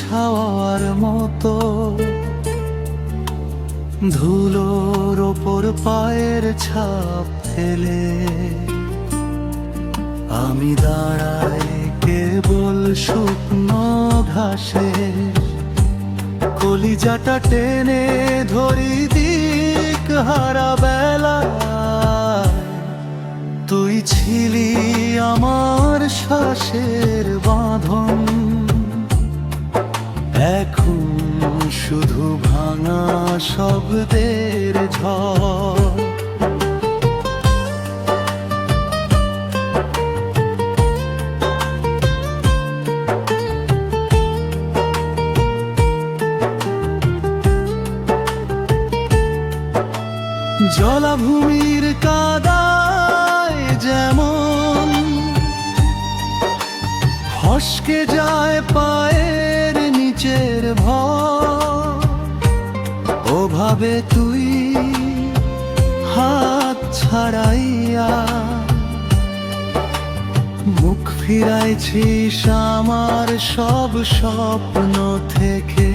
ছাওয়ার মতো, ধুলোর ওপর পায়ের ছাপ ফেলে আমি দাঁড়াই কেবল শুকনো ঘাসে। কলিজাটা টেনে ধরি দিক হারা বেলা, তুই ছিলি আমার শ্বাসের বাঁধন। এখন শুধু ভাঙা শব্দের ঝড়। জলাভূমির কাদায় যেমন ফসকে যায় পায়ের নিচের ভর, ওভাবে তুই হাত ছাড়াইয়া মুখ ফিরাইছিস আমার সব স্বপ্ন থেকে।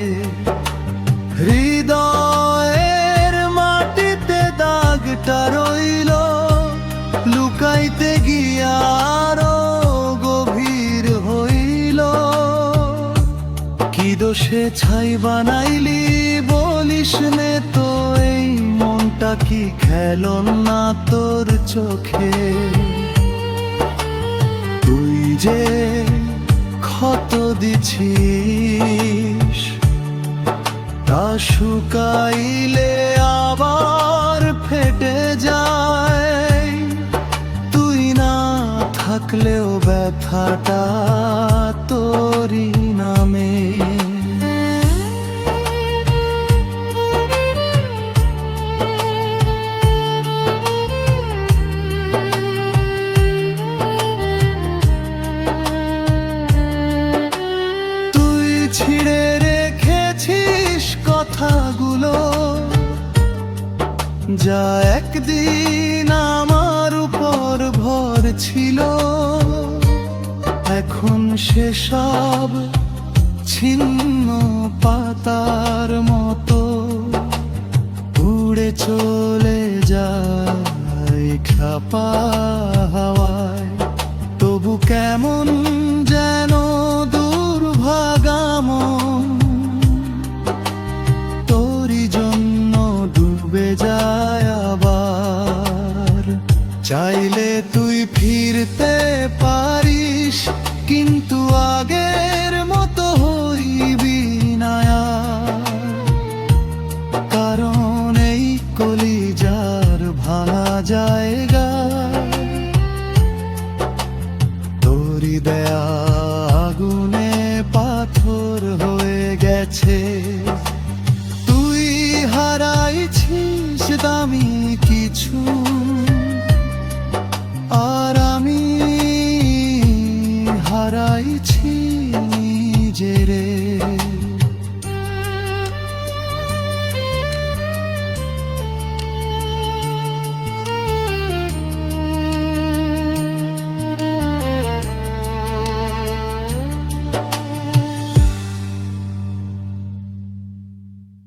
হৃদয়ের মাটিতে দাগটা রইল, লুকাইতে গিয়া আরো গভীর হইল। কি দোষে ছাই বানাইলি বলিস নে তো, এই মনটা কি খেলনা তোর চোখে? তুই যে ক্ষত দিছিস তা শুকাইলে আবার ফেটে যায়। তুই না থাকলেও ব্যথাটা তোরই নামে। তুই ছিঁড়ে রেখেছিস কথাগুলো, যা একদিন আমার উপর ভর ছিল। এখন সেসব ছিন্ন পাতার মতো উড়ে চলে যায় খাপা হাওয়ায়। তবু কেমন যেন দুর্ভাগা মন তোরই জন্য ডুবে যায় আবার। চাইলে তুই ফিরতে পারিস, কিন্তু আগের মতো হইবি না আর। কারণ এই কলিজার ভাঙা জায়গা তোরই দেয়া আগুনে পাথর হয়ে গেছে। তুই হারাইছিস দামি কিছু,